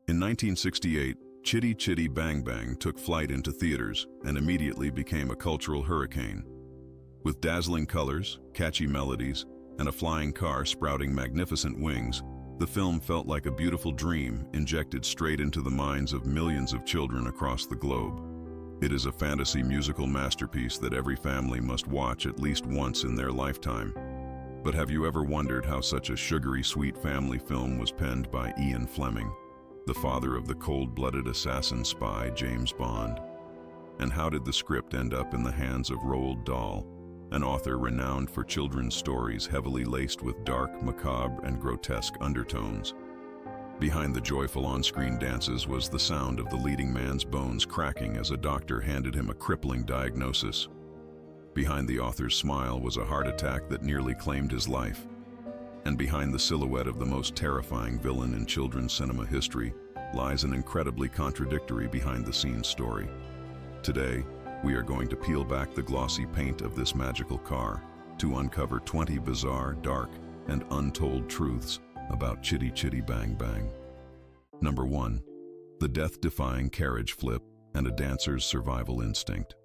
In 1968, Chitty Chitty Bang Bang took flight into theaters and immediately became a cultural hurricane. With dazzling colors, catchy melodies, and a flying car sprouting magnificent wings, the film felt like a beautiful dream injected straight into the minds of millions of children across the globe. It is a fantasy musical masterpiece that every family must watch at least once in their lifetime. But have you ever wondered how such a sugary sweet family film was penned by Ian Fleming, the father of the cold-blooded assassin spy James Bond? And how did the script end up in the hands of Roald Dahl, an author renowned for children's stories heavily laced with dark, macabre, and grotesque undertones? Behind the joyful on-screen dances was the sound of the leading man's bones cracking as a doctor handed him a crippling diagnosis. Behind the author's smile was a heart attack that nearly claimed his life. And behind the silhouette of the most terrifying villain in children's cinema history lies an incredibly contradictory behind-the-scenes story. Today, we are going to peel back the glossy paint of this magical car to uncover 20 bizarre, dark, and untold truths about Chitty Chitty Bang Bang. Number 1. The death-defying carriage flip and a dancer's survival instinct.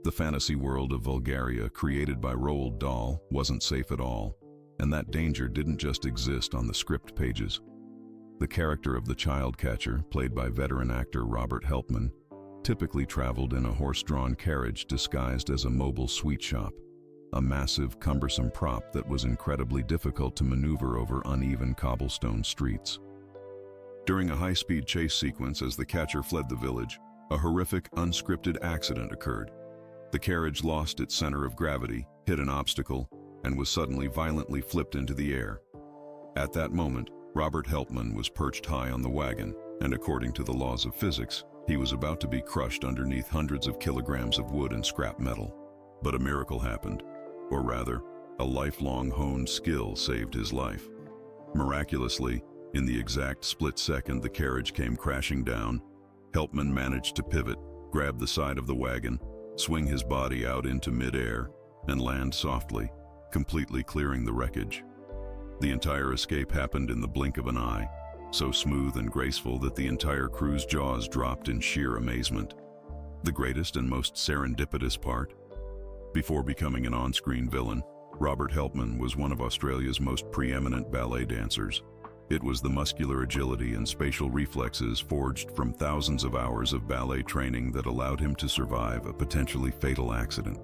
The fantasy world of Bulgaria created by Roald Dahl wasn't safe at all, and that danger didn't just exist on the script pages. The character of the child catcher, played by veteran actor Robert Helpman, typically traveled in a horse-drawn carriage disguised as a mobile sweet shop, a massive, cumbersome prop that was incredibly difficult to maneuver over uneven cobblestone streets. During a high-speed chase sequence as the catcher fled the village, a horrific, unscripted accident occurred. The carriage lost its center of gravity, hit an obstacle, and was suddenly violently flipped into the air. At that moment, Robert Helpman was perched high on the wagon, and according to the laws of physics, he was about to be crushed underneath hundreds of kilograms of wood and scrap metal. But a miracle happened, or rather, a lifelong honed skill saved his life. Miraculously, in the exact split second the carriage came crashing down, Helpman managed to pivot, grab the side of the wagon, swing his body out into mid-air, and land softly, completely clearing the wreckage. The entire escape happened in the blink of an eye, so smooth and graceful that the entire crew's jaws dropped in sheer amazement. The greatest and most serendipitous part? Before becoming an on-screen villain, Robert Helpman was one of Australia's most preeminent ballet dancers. It was the muscular agility and spatial reflexes forged from thousands of hours of ballet training that allowed him to survive a potentially fatal accident.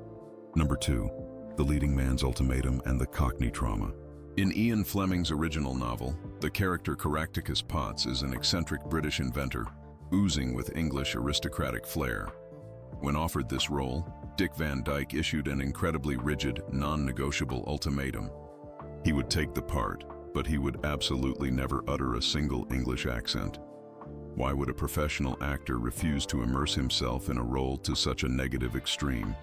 Number 2. The leading man's ultimatum and the Cockney trauma. In Ian Fleming's original novel, the character Caractacus Potts is an eccentric British inventor, oozing with English aristocratic flair. When offered this role, Dick Van Dyke issued an incredibly rigid, non-negotiable ultimatum. He would take the part, but he would absolutely never utter a single English accent. Why would a professional actor refuse to immerse himself in a role to such a negative extreme?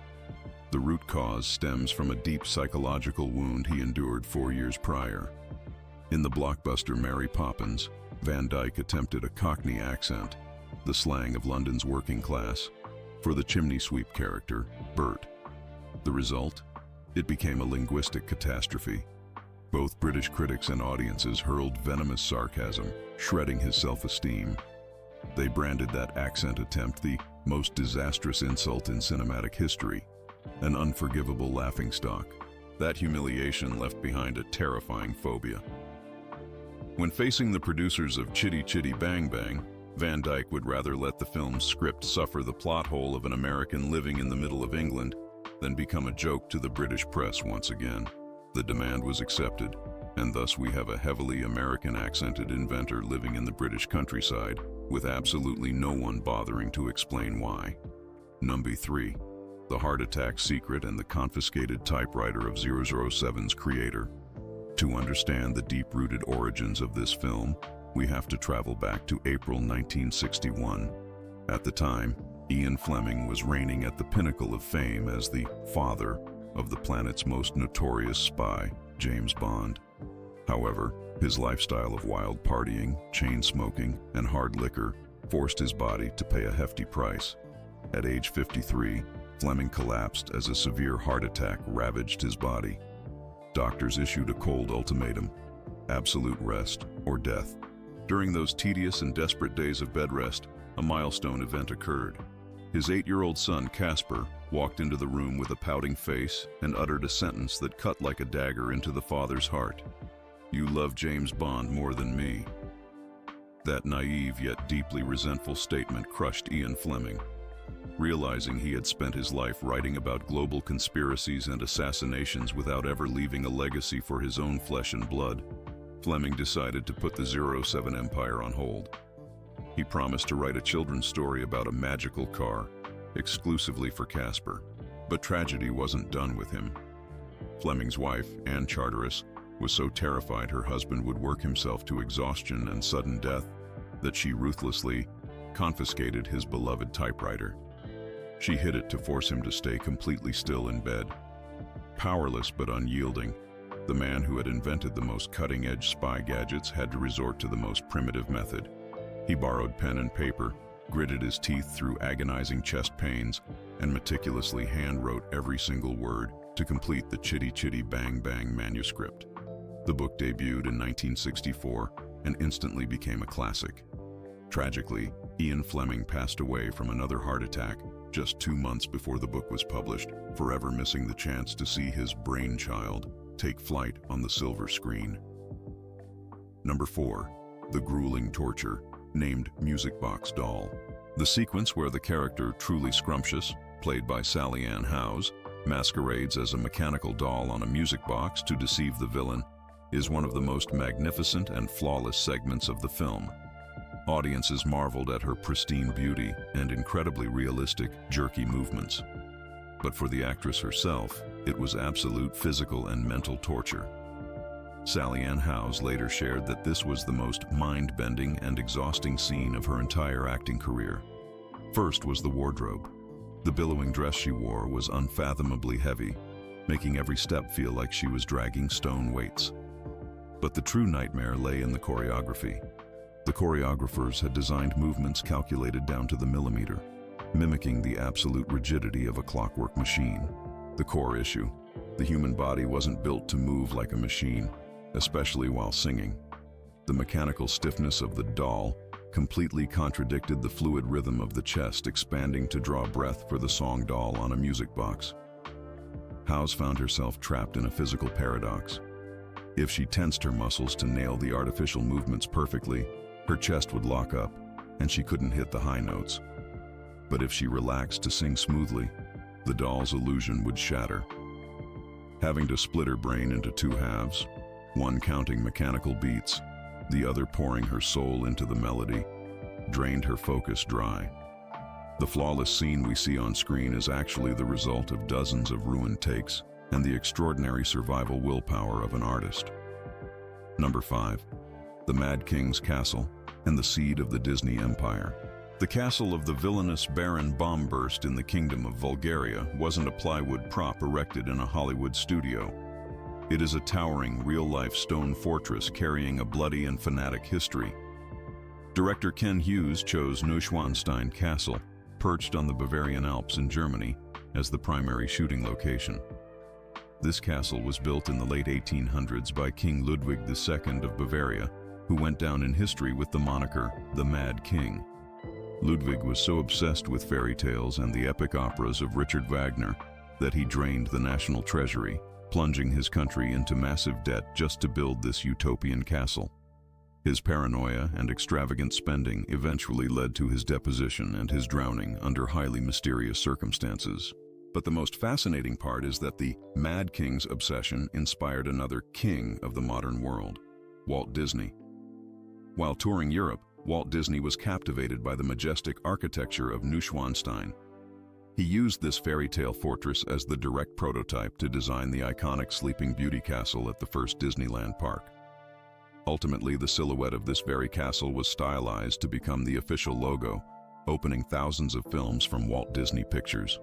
The root cause stems from a deep psychological wound he endured 4 years prior. In the blockbuster Mary Poppins, Van Dyke attempted a Cockney accent, the slang of London's working class, for the chimney sweep character, Bert. The result? It became a linguistic catastrophe. Both British critics and audiences hurled venomous sarcasm, shredding his self-esteem. They branded that accent attempt the most disastrous insult in cinematic history, an unforgivable laughingstock. That humiliation left behind a terrifying phobia. When facing the producers of Chitty Chitty Bang Bang, Van Dyke would rather let the film's script suffer the plot hole of an American living in the middle of England than become a joke to the British press once again. The demand was accepted, and thus we have a heavily American-accented inventor living in the British countryside, with absolutely no one bothering to explain why. Number 3. The heart attack secret and the confiscated typewriter of 007's creator. To understand the deep-rooted origins of this film, we have to travel back to April 1961. At the time, Ian Fleming was reigning at the pinnacle of fame as the father of the planet's most notorious spy, James Bond. However, his lifestyle of wild partying, chain smoking, and hard liquor forced his body to pay a hefty price. At age 53, Fleming collapsed as a severe heart attack ravaged his body. Doctors issued a cold ultimatum: absolute rest or death. During those tedious and desperate days of bed rest, a milestone event occurred. His 8-year-old son, Casper, walked into the room with a pouting face and uttered a sentence that cut like a dagger into the father's heart. "You love James Bond more than me." That naive yet deeply resentful statement crushed Ian Fleming. Realizing he had spent his life writing about global conspiracies and assassinations without ever leaving a legacy for his own flesh and blood, Fleming decided to put the 07 Empire on hold. He promised to write a children's story about a magical car, exclusively for Casper. But tragedy wasn't done with him. Fleming's wife, Anne Charteris, was so terrified her husband would work himself to exhaustion and sudden death that she ruthlessly confiscated his beloved typewriter. She hid it to force him to stay completely still in bed. Powerless but unyielding, the man who had invented the most cutting-edge spy gadgets had to resort to the most primitive method. He borrowed pen and paper, gritted his teeth through agonizing chest pains, and meticulously hand-wrote every single word to complete the Chitty Chitty Bang Bang manuscript. The book debuted in 1964 and instantly became a classic. Tragically, Ian Fleming passed away from another heart attack just 2 months before the book was published, forever missing the chance to see his brainchild take flight on the silver screen. Number 4. The grueling torture, named Music Box Doll. The sequence where the character Truly Scrumptious, played by Sally Ann Howes, masquerades as a mechanical doll on a music box to deceive the villain, is one of the most magnificent and flawless segments of the film. Audiences marveled at her pristine beauty and incredibly realistic, jerky movements. But for the actress herself, it was absolute physical and mental torture. Sally Ann Howes later shared that this was the most mind-bending and exhausting scene of her entire acting career. First was the wardrobe. The billowing dress she wore was unfathomably heavy, making every step feel like she was dragging stone weights. But the true nightmare lay in the choreography. The choreographers had designed movements calculated down to the millimeter, mimicking the absolute rigidity of a clockwork machine. The core issue: the human body wasn't built to move like a machine, especially while singing. The mechanical stiffness of the doll completely contradicted the fluid rhythm of the chest expanding to draw breath for the song doll on a music box. Howes found herself trapped in a physical paradox. If she tensed her muscles to nail the artificial movements perfectly, her chest would lock up, and she couldn't hit the high notes. But if she relaxed to sing smoothly, the doll's illusion would shatter. Having to split her brain into 2 halves, one counting mechanical beats, the other pouring her soul into the melody, drained her focus dry. The flawless scene we see on screen is actually the result of dozens of ruined takes and the extraordinary survival willpower of an artist. Number 5. The Mad King's Castle and the Seed of the Disney Empire. The castle of the villainous Baron Bombburst in the Kingdom of Bulgaria wasn't a plywood prop erected in a Hollywood studio. It is a towering, real-life stone fortress carrying a bloody and fanatic history. Director Ken Hughes chose Neuschwanstein Castle, perched on the Bavarian Alps in Germany, as the primary shooting location. This castle was built in the late 1800s by King Ludwig II of Bavaria, who went down in history with the moniker the Mad King. Ludwig was so obsessed with fairy tales and the epic operas of Richard Wagner that he drained the national treasury, plunging his country into massive debt just to build this utopian castle. His paranoia and extravagant spending eventually led to his deposition and his drowning under highly mysterious circumstances. But the most fascinating part is that the Mad King's obsession inspired another king of the modern world, Walt Disney. While touring Europe, Walt Disney was captivated by the majestic architecture of Neuschwanstein. He used this fairy tale fortress as the direct prototype to design the iconic Sleeping Beauty castle at the first Disneyland park. Ultimately, the silhouette of this very castle was stylized to become the official logo, opening thousands of films from Walt Disney Pictures.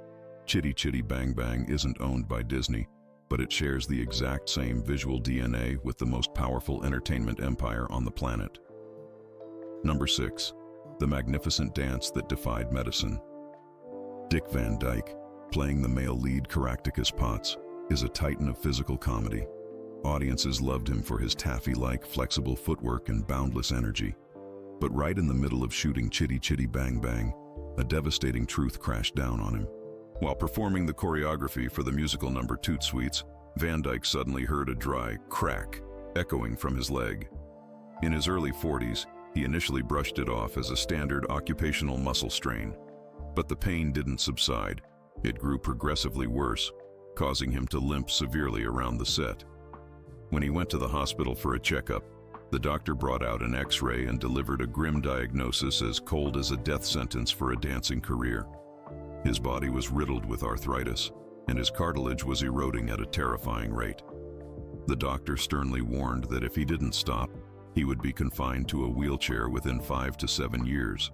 Chitty Chitty Bang Bang isn't owned by Disney, but it shares the exact same visual DNA with the most powerful entertainment empire on the planet. Number 6. The Magnificent Dance That Defied Medicine. Dick Van Dyke, playing the male lead Caractacus Potts, is a titan of physical comedy. Audiences loved him for his taffy-like flexible footwork and boundless energy. But right in the middle of shooting Chitty Chitty Bang Bang, a devastating truth crashed down on him. While performing the choreography for the musical number Toot Sweets, Van Dyke suddenly heard a dry crack echoing from his leg. In his early 40s, he initially brushed it off as a standard occupational muscle strain. But the pain didn't subside. It grew progressively worse, causing him to limp severely around the set. When he went to the hospital for a checkup, the doctor brought out an X-ray and delivered a grim diagnosis as cold as a death sentence for a dancing career. His body was riddled with arthritis, and his cartilage was eroding at a terrifying rate. The doctor sternly warned that if he didn't stop, he would be confined to a wheelchair within 5 to 7 years.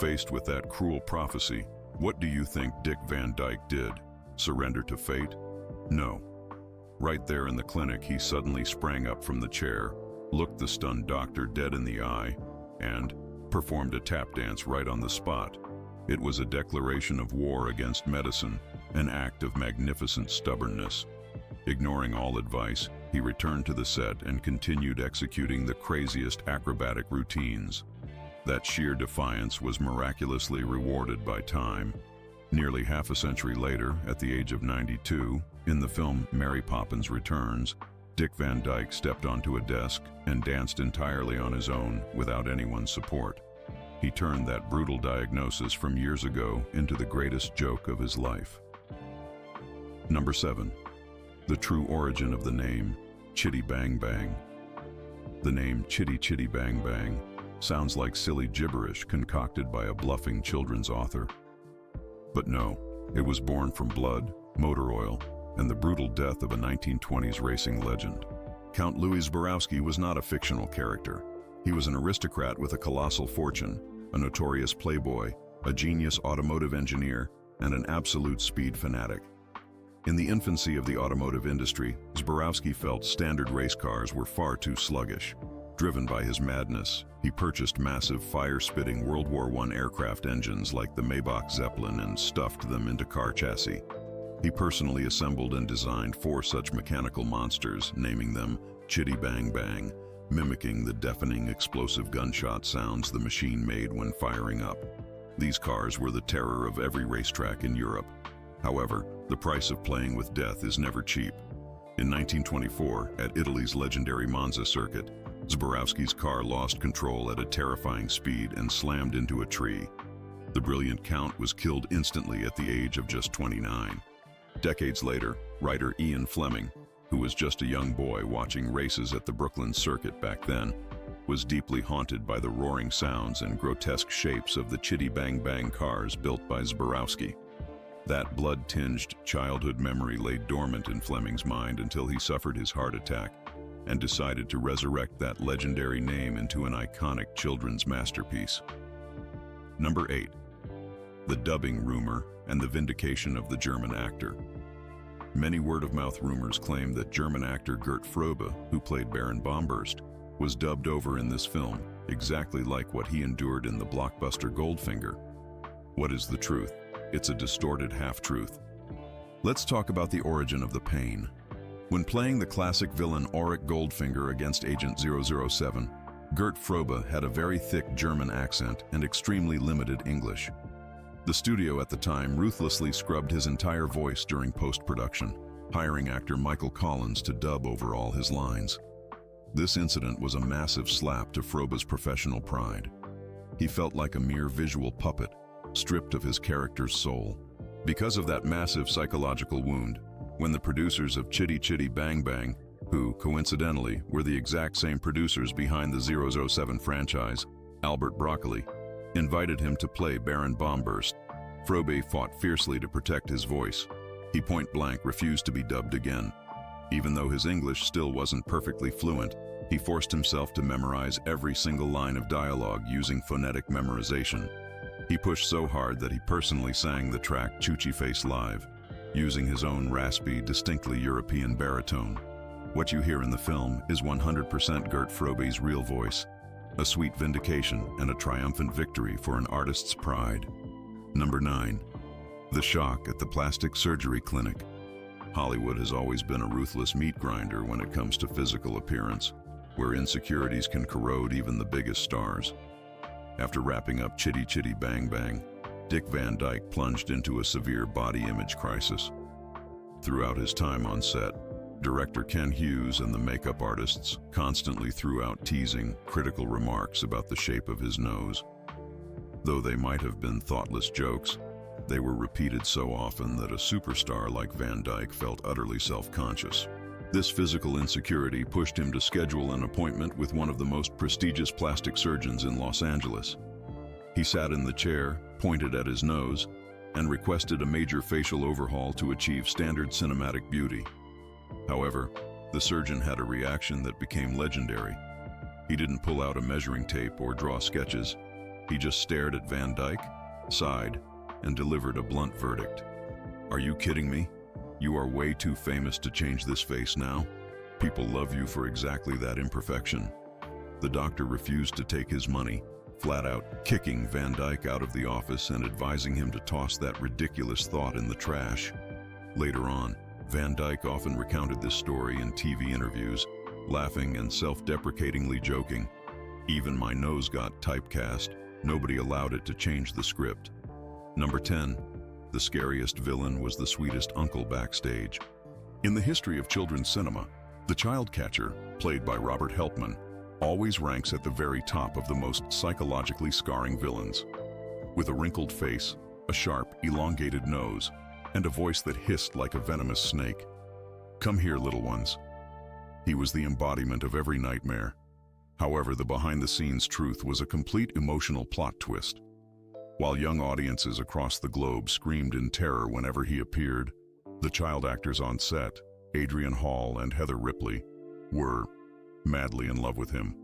Faced with that cruel prophecy, what do you think Dick Van Dyke did? Surrender to fate? No. Right there in the clinic, he suddenly sprang up from the chair, looked the stunned doctor dead in the eye, and performed a tap dance right on the spot. It was a declaration of war against medicine, an act of magnificent stubbornness. Ignoring all advice, he returned to the set and continued executing the craziest acrobatic routines. That sheer defiance was miraculously rewarded by time. Nearly half a century later, at the age of 92, in the film Mary Poppins Returns, Dick Van Dyke stepped onto a desk and danced entirely on his own without anyone's support. He turned that brutal diagnosis from years ago into the greatest joke of his life. Number 7. The true origin of the name Chitty Bang Bang. The name Chitty Chitty Bang Bang sounds like silly gibberish concocted by a bluffing children's author. But no, it was born from blood, motor oil, and the brutal death of a 1920s racing legend. Count Louis Zborowski was not a fictional character. He was an aristocrat with a colossal fortune, a notorious playboy, a genius automotive engineer, and an absolute speed fanatic. In the infancy of the automotive industry, Zborowski felt standard race cars were far too sluggish. Driven by his madness, he purchased massive fire-spitting World War I aircraft engines like the Maybach Zeppelin and stuffed them into car chassis. He personally assembled and designed 4 such mechanical monsters, naming them Chitty Bang Bang, mimicking the deafening explosive gunshot sounds the machine made when firing up. These cars were the terror of every racetrack in Europe. However, the price of playing with death is never cheap. In 1924, at Italy's legendary Monza circuit, Zborowski's car lost control at a terrifying speed and slammed into a tree. The brilliant Count was killed instantly at the age of just 29. Decades later, writer Ian Fleming, who was just a young boy watching races at the Brooklyn circuit back then, was deeply haunted by the roaring sounds and grotesque shapes of the Chitty Bang Bang cars built by Zborowski. That blood-tinged childhood memory lay dormant in Fleming's mind until he suffered his heart attack and decided to resurrect that legendary name into an iconic children's masterpiece. Number 8. The dubbing rumor and the vindication of the German actor. Many word-of-mouth rumors claim that German actor Gert Frobe, who played Baron Bombburst, was dubbed over in this film, exactly like what he endured in the blockbuster Goldfinger. What is the truth? It's a distorted half-truth. Let's talk about the origin of the pain. When playing the classic villain Auric Goldfinger against Agent 007, Gert Frobe had a very thick German accent and extremely limited English. The studio at the time ruthlessly scrubbed his entire voice during post-production, hiring actor Michael Collins to dub over all his lines. This incident was a massive slap to Frobe's professional pride. He felt like a mere visual puppet, stripped of his character's soul. Because of that massive psychological wound, when the producers of Chitty Chitty Bang Bang, who, coincidentally, were the exact same producers behind the 007 franchise, Albert Broccoli, invited him to play Baron Bombburst, Frobe fought fiercely to protect his voice. He point-blank refused to be dubbed again. Even though his English still wasn't perfectly fluent, he forced himself to memorize every single line of dialogue using phonetic memorization. He pushed so hard that he personally sang the track Choochie Face live, using his own raspy, distinctly European baritone. What you hear in the film is 100% Gert Frobe's real voice, a sweet vindication and a triumphant victory for an artist's pride. Number 9. The shock at the plastic surgery clinic. Hollywood has always been a ruthless meat grinder when it comes to physical appearance, where insecurities can corrode even the biggest stars. After wrapping up Chitty Chitty Bang Bang, Dick Van Dyke plunged into a severe body image crisis. Throughout his time on set, director Ken Hughes and the makeup artists constantly threw out teasing, critical remarks about the shape of his nose. Though they might have been thoughtless jokes, they were repeated so often that a superstar like Van Dyke felt utterly self-conscious. This physical insecurity pushed him to schedule an appointment with one of the most prestigious plastic surgeons in Los Angeles. He sat in the chair, pointed at his nose, and requested a major facial overhaul to achieve standard cinematic beauty. However, the surgeon had a reaction that became legendary. He didn't pull out a measuring tape or draw sketches. He just stared at Van Dyke, sighed, and delivered a blunt verdict. "Are you kidding me? You are way too famous to change this face now. People love you for exactly that imperfection." The doctor refused to take his money, flat out kicking Van Dyke out of the office and advising him to toss that ridiculous thought in the trash. Later on, Van Dyke often recounted this story in TV interviews, laughing and self-deprecatingly joking, "Even my nose got typecast. Nobody allowed it to change the script." Number 10. The scariest villain was the sweetest uncle backstage. In the history of children's cinema, the child catcher, played by Robert Helpman, always ranks at the very top of the most psychologically scarring villains. With a wrinkled face, a sharp, elongated nose, and a voice that hissed like a venomous snake. "Come here, little ones." He was the embodiment of every nightmare. However, the behind-the-scenes truth was a complete emotional plot twist. While young audiences across the globe screamed in terror whenever he appeared, the child actors on set, Adrian Hall and Heather Ripley, were madly in love with him.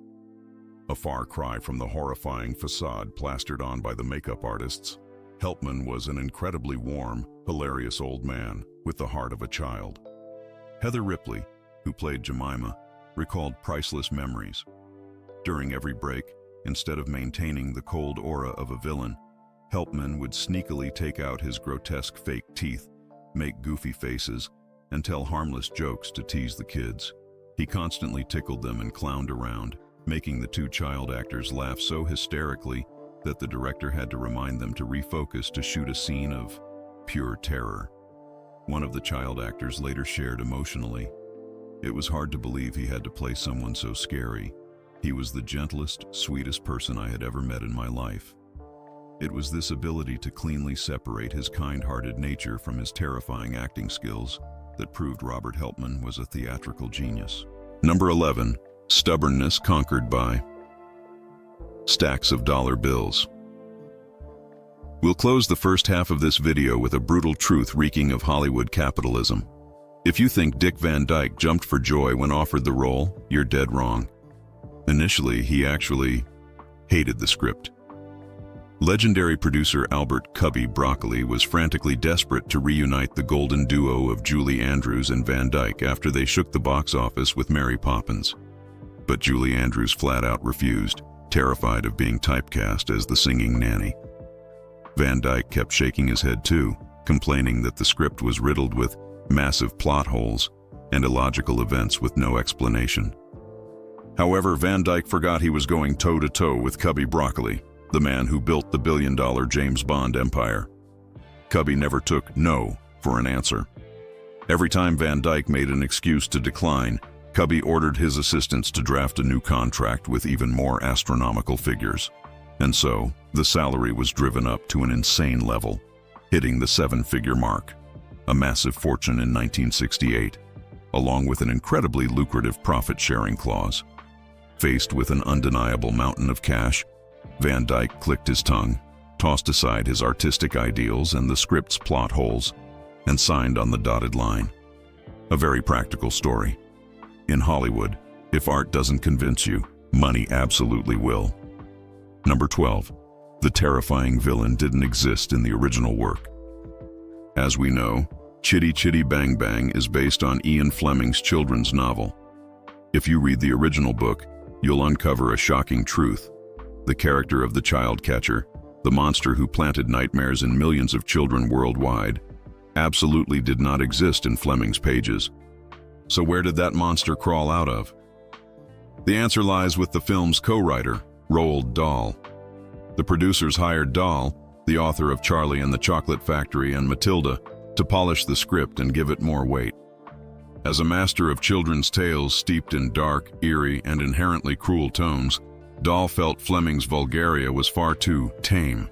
A far cry from the horrifying facade plastered on by the makeup artists, Helpman was an incredibly warm, hilarious old man with the heart of a child. Heather Ripley, who played Jemima, recalled priceless memories. During every break, instead of maintaining the cold aura of a villain, Helpman would sneakily take out his grotesque fake teeth, make goofy faces, and tell harmless jokes to tease the kids. He constantly tickled them and clowned around, making the two child actors laugh so hysterically that the director had to remind them to refocus to shoot a scene of pure terror. One of the child actors later shared emotionally, "It was hard to believe he had to play someone so scary. He was the gentlest, sweetest person I had ever met in my life." It was this ability to cleanly separate his kind-hearted nature from his terrifying acting skills that proved Robert Helpman was a theatrical genius. Number 11. Stubbornness conquered by stacks of dollar bills. We'll close the first half of this video with a brutal truth reeking of Hollywood capitalism. If you think Dick Van Dyke jumped for joy when offered the role, you're dead wrong. Initially, he actually hated the script. Legendary producer Albert "Cubby" Broccoli was frantically desperate to reunite the golden duo of Julie Andrews and Van Dyke after they shook the box office with Mary Poppins. But Julie Andrews flat out refused, terrified of being typecast as the singing nanny. Van Dyke kept shaking his head too, complaining that the script was riddled with massive plot holes and illogical events with no explanation. However, Van Dyke forgot he was going toe-to-toe with Cubby Broccoli, the man who built the billion-dollar James Bond empire. Cubby never took no for an answer. Every time Van Dyke made an excuse to decline, Cubby ordered his assistants to draft a new contract with even more astronomical figures. And so, the salary was driven up to an insane level, hitting the 7-figure mark, a massive fortune in 1968, along with an incredibly lucrative profit-sharing clause. Faced with an undeniable mountain of cash, Van Dyke clicked his tongue, tossed aside his artistic ideals and the script's plot holes, and signed on the dotted line. A very practical story. In Hollywood, if art doesn't convince you, money absolutely will. Number 12. The terrifying villain didn't exist in the original work. As we know, Chitty Chitty Bang Bang is based on Ian Fleming's children's novel. If you read the original book, you'll uncover a shocking truth. The character of the child catcher, the monster who planted nightmares in millions of children worldwide, absolutely did not exist in Fleming's pages. So where did that monster crawl out of? The answer lies with the film's co-writer, Roald Dahl. The producers hired Dahl, the author of Charlie and the Chocolate Factory and Matilda, to polish the script and give it more weight. As a master of children's tales steeped in dark, eerie, and inherently cruel tones, Dahl felt Fleming's Vulgaria was far too tame.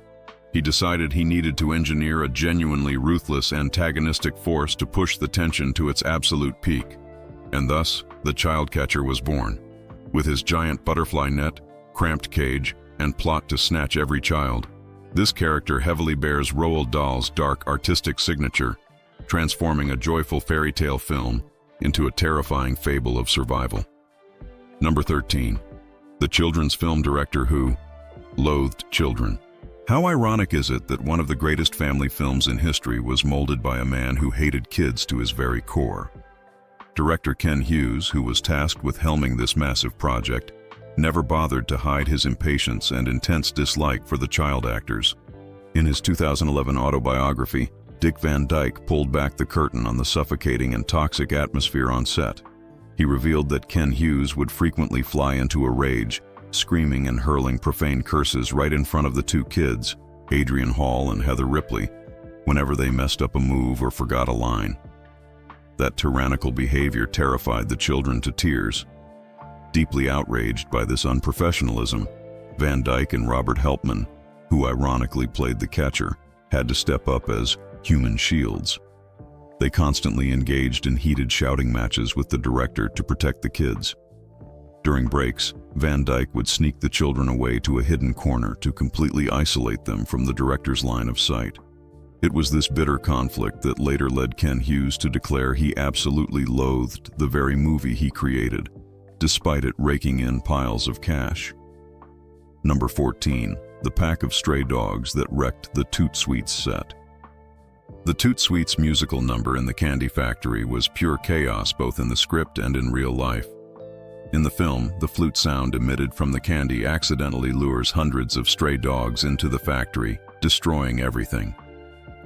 He decided he needed to engineer a genuinely ruthless antagonistic force to push the tension to its absolute peak. And thus, the child catcher was born. With his giant butterfly net, cramped cage, and plot to snatch every child, this character heavily bears Roald Dahl's dark artistic signature, transforming a joyful fairy tale film into a terrifying fable of survival. Number 13. The children's film director who loathed children. How ironic is it that one of the greatest family films in history was molded by a man who hated kids to his very core? Director Ken Hughes, who was tasked with helming this massive project, never bothered to hide his impatience and intense dislike for the child actors. In his 2011 autobiography, Dick Van Dyke pulled back the curtain on the suffocating and toxic atmosphere on set. He revealed that Ken Hughes would frequently fly into a rage, screaming and hurling profane curses right in front of the two kids, Adrian Hall and Heather Ripley, whenever they messed up a move or forgot a line. That tyrannical behavior terrified the children to tears. Deeply outraged by this unprofessionalism, Van Dyke and Robert Helpman, who ironically played the catcher, had to step up as human shields. They constantly engaged in heated shouting matches with the director to protect the kids. During breaks, Van Dyke would sneak the children away to a hidden corner to completely isolate them from the director's line of sight. It was this bitter conflict that later led Ken Hughes to declare he absolutely loathed the very movie he created, despite it raking in piles of cash. Number 14. The pack of stray dogs that wrecked the Toot Sweets set. The Toot Sweets musical number in the Candy Factory was pure chaos both in the script and in real life. In the film, the flute sound emitted from the candy accidentally lures hundreds of stray dogs into the factory, destroying everything.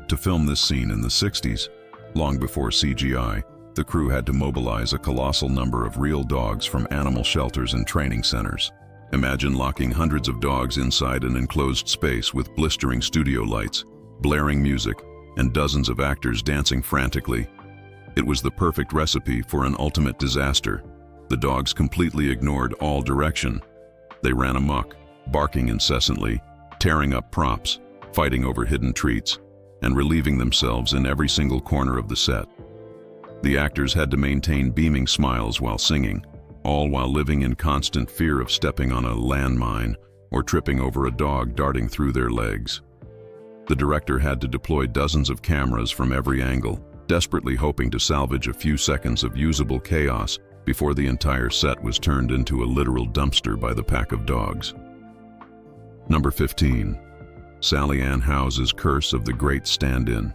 To film this scene in the 60s, long before CGI, the crew had to mobilize a colossal number of real dogs from animal shelters and training centers. Imagine locking hundreds of dogs inside an enclosed space with blistering studio lights, blaring music, and dozens of actors dancing frantically. It was the perfect recipe for an ultimate disaster. The dogs completely ignored all direction. They ran amok, barking incessantly, tearing up props, fighting over hidden treats, and relieving themselves in every single corner of the set. The actors had to maintain beaming smiles while singing, all while living in constant fear of stepping on a landmine or tripping over a dog darting through their legs. The director had to deploy dozens of cameras from every angle, desperately hoping to salvage a few seconds of usable chaos before the entire set was turned into a literal dumpster by the pack of dogs. Number 15. Sally Ann House's Curse of the Great Stand-In.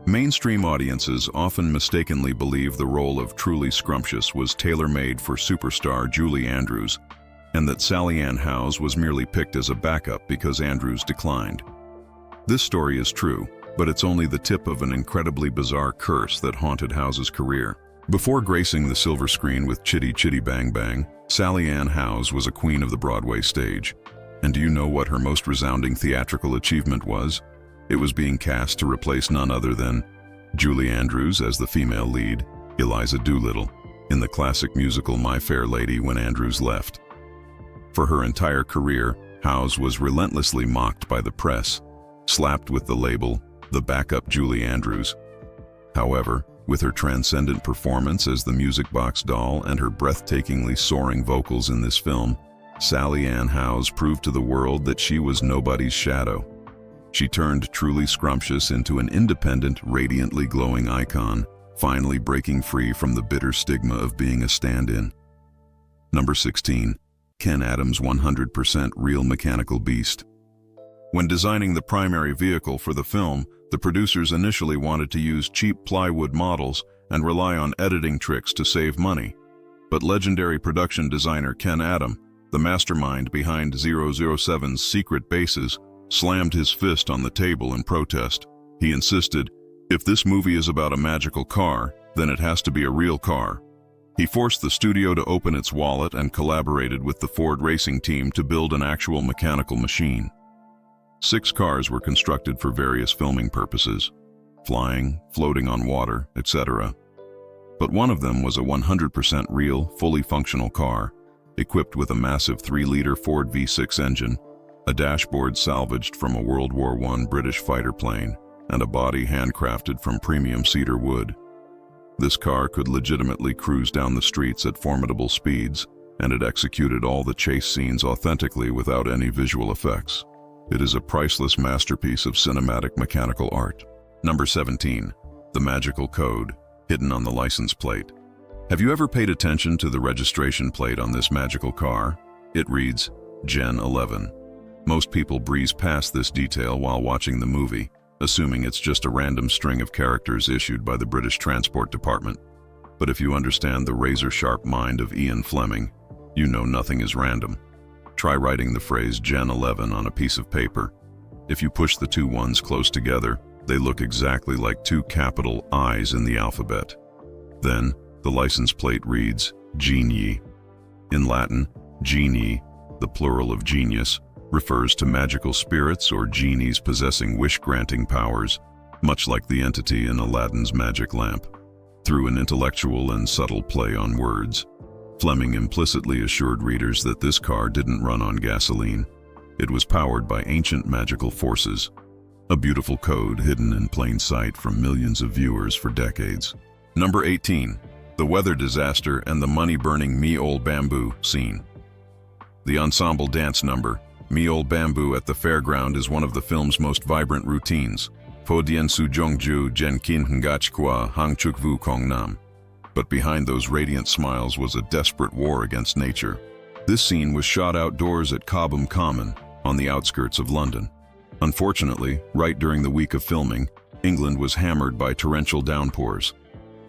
Mainstream audiences often mistakenly believe the role of Truly Scrumptious was tailor-made for superstar Julie Andrews, and that Sally Ann House was merely picked as a backup because Andrews declined. This story is true, but it's only the tip of an incredibly bizarre curse that haunted House's career. Before gracing the silver screen with Chitty Chitty Bang Bang, Sally Ann House was a queen of the Broadway stage. And do you know what her most resounding theatrical achievement was? It was being cast to replace none other than Julie Andrews as the female lead, Eliza Doolittle, in the classic musical My Fair Lady when Andrews left. For her entire career, House was relentlessly mocked by the press, slapped with the label, the backup Julie Andrews. However, with her transcendent performance as the music box doll and her breathtakingly soaring vocals in this film, Sally Ann House proved to the world that she was nobody's shadow. She turned Truly Scrumptious into an independent, radiantly glowing icon, finally breaking free from the bitter stigma of being a stand-in. Number 16. Ken Adams' 100% Real Mechanical Beast. When designing the primary vehicle for the film, the producers initially wanted to use cheap plywood models and rely on editing tricks to save money. But legendary production designer Ken Adam, the mastermind behind 007's secret bases, slammed his fist on the table in protest. He insisted, "If this movie is about a magical car, then it has to be a real car." He forced the studio to open its wallet and collaborated with the Ford racing team to build an actual mechanical machine. 6 cars were constructed for various filming purposes, flying, floating on water, etc. But one of them was a 100% real, fully functional car, equipped with a massive 3-liter Ford V6 engine, a dashboard salvaged from a World War I British fighter plane, and a body handcrafted from premium cedar wood. This car could legitimately cruise down the streets at formidable speeds, and it executed all the chase scenes authentically without any visual effects. It is a priceless masterpiece of cinematic mechanical art. Number 17. The magical code, hidden on the license plate. Have you ever paid attention to the registration plate on this magical car? It reads, Gen 11. Most people breeze past this detail while watching the movie, assuming it's just a random string of characters issued by the British Transport Department. But if you understand the razor-sharp mind of Ian Fleming, you know nothing is random. Try writing the phrase Gen 11 on a piece of paper. If you push the 2 ones close together, they look exactly like 2 capital I's in the alphabet. Then, the license plate reads, Genie. In Latin, genie, the plural of genius, refers to magical spirits or genies possessing wish-granting powers, much like the entity in Aladdin's magic lamp. Through an intellectual and subtle play on words, Fleming implicitly assured readers that this car didn't run on gasoline. It was powered by ancient magical forces, a beautiful code hidden in plain sight from millions of viewers for decades. Number 18. The weather disaster and the money-burning Me Ol' Bamboo scene. The ensemble dance number, Me Ol' Bamboo at the fairground, is one of the film's most vibrant routines. Fo dien su jongju jen kin ngach kwa hang chuk vu kong nam. But behind those radiant smiles was a desperate war against nature. This scene was shot outdoors at Cobham Common, on the outskirts of London. Unfortunately, right during the week of filming, England was hammered by torrential downpours.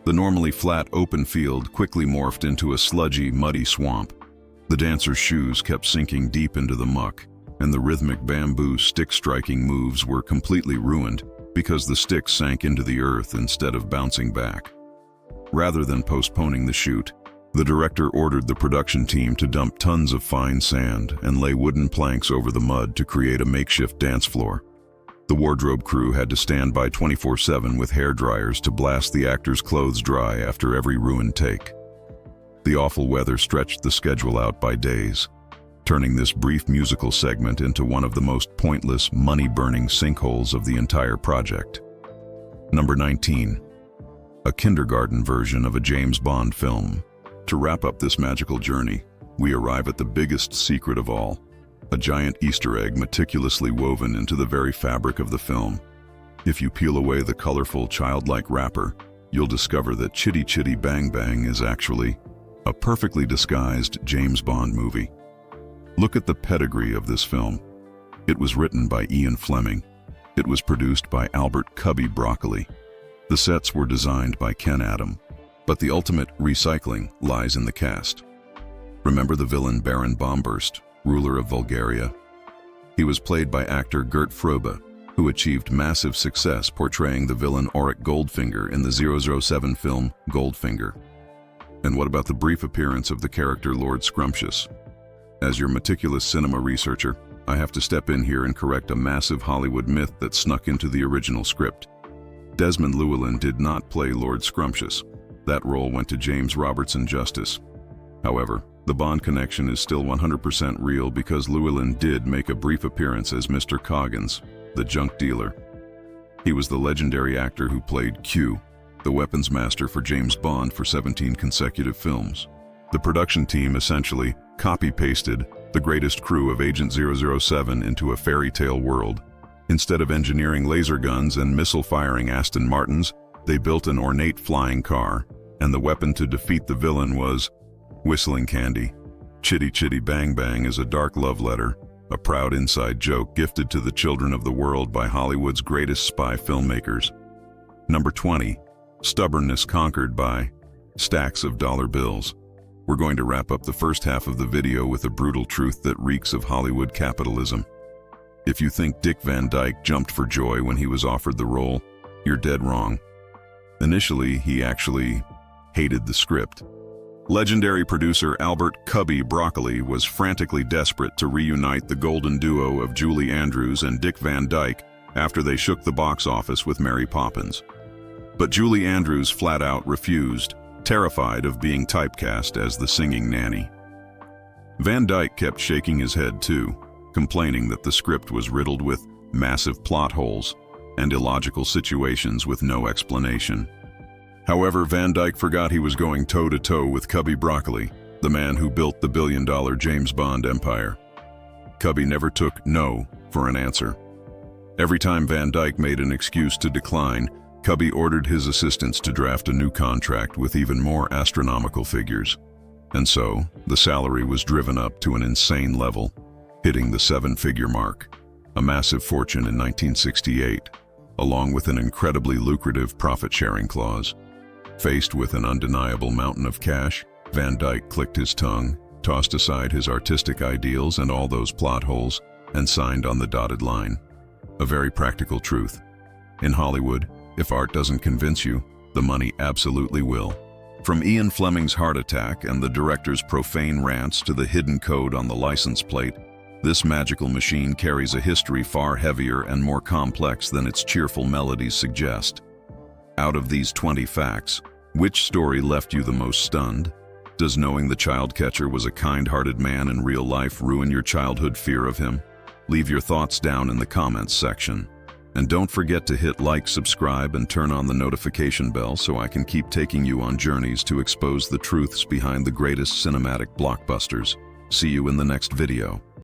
The normally flat open field quickly morphed into a sludgy, muddy swamp. The dancers' shoes kept sinking deep into the muck, and the rhythmic bamboo stick-striking moves were completely ruined because the sticks sank into the earth instead of bouncing back. Rather than postponing the shoot, the director ordered the production team to dump tons of fine sand and lay wooden planks over the mud to create a makeshift dance floor. The wardrobe crew had to stand by 24/7 with hair dryers to blast the actors' clothes dry after every ruined take. The awful weather stretched the schedule out by days, turning this brief musical segment into one of the most pointless, money-burning sinkholes of the entire project. Number 19. A kindergarten version of a James Bond film. To wrap up this magical journey, we arrive at the biggest secret of all, a giant Easter egg meticulously woven into the very fabric of the film. If you peel away the colorful, childlike wrapper, you'll discover that Chitty Chitty Bang Bang is actually a perfectly disguised James Bond movie. Look at the pedigree of this film. It was written by Ian Fleming. It was produced by Albert Cubby Broccoli. The sets were designed by Ken Adam. But the ultimate recycling lies in the cast. Remember the villain Baron Bombburst, ruler of Bulgaria? He was played by actor Gert Frobe, who achieved massive success portraying the villain Auric Goldfinger in the 007 film Goldfinger. And what about the brief appearance of the character Lord Scrumptious? As your meticulous cinema researcher, I have to step in here and correct a massive Hollywood myth that snuck into the original script. Desmond Llewellyn did not play Lord Scrumptious. That role went to James Robertson Justice. However, the Bond connection is still 100% real because Llewellyn did make a brief appearance as Mr. Coggins, the junk dealer. He was the legendary actor who played Q, the weapons master for James Bond for 17 consecutive films. The production team essentially copy-pasted the greatest crew of Agent 007 into a fairy tale world. Instead of engineering laser guns and missile-firing Aston Martins, they built an ornate flying car, and the weapon to defeat the villain was whistling candy. Chitty Chitty Bang Bang is a dark love letter, a proud inside joke gifted to the children of the world by Hollywood's greatest spy filmmakers. Number 20. Stubbornness conquered by stacks of dollar bills. We're going to wrap up the first half of the video with a brutal truth that reeks of Hollywood capitalism. If you think Dick Van Dyke jumped for joy when he was offered the role, you're dead wrong. Initially, he actually hated the script. Legendary producer Albert "Cubby" Broccoli was frantically desperate to reunite the golden duo of Julie Andrews and Dick Van Dyke after they shook the box office with Mary Poppins. But Julie Andrews flat out refused, terrified of being typecast as the singing nanny. Van Dyke kept shaking his head too, complaining that the script was riddled with massive plot holes and illogical situations with no explanation. However, Van Dyke forgot he was going toe-to-toe with Cubby Broccoli, the man who built the billion-dollar James Bond empire. Cubby never took no for an answer. Every time Van Dyke made an excuse to decline, Cubby ordered his assistants to draft a new contract with even more astronomical figures. And so, the salary was driven up to an insane level, hitting the seven-figure mark, a massive fortune in 1968, along with an incredibly lucrative profit-sharing clause. Faced with an undeniable mountain of cash, Van Dyke clicked his tongue, tossed aside his artistic ideals and all those plot holes, and signed on the dotted line. A very practical truth. In Hollywood, if art doesn't convince you, the money absolutely will. From Ian Fleming's heart attack and the director's profane rants to the hidden code on the license plate, this magical machine carries a history far heavier and more complex than its cheerful melodies suggest. Out of these 20 facts, which story left you the most stunned? Does knowing the child catcher was a kind-hearted man in real life ruin your childhood fear of him? Leave your thoughts down in the comments section. And don't forget to hit like, subscribe, and turn on the notification bell so I can keep taking you on journeys to expose the truths behind the greatest cinematic blockbusters. See you in the next video.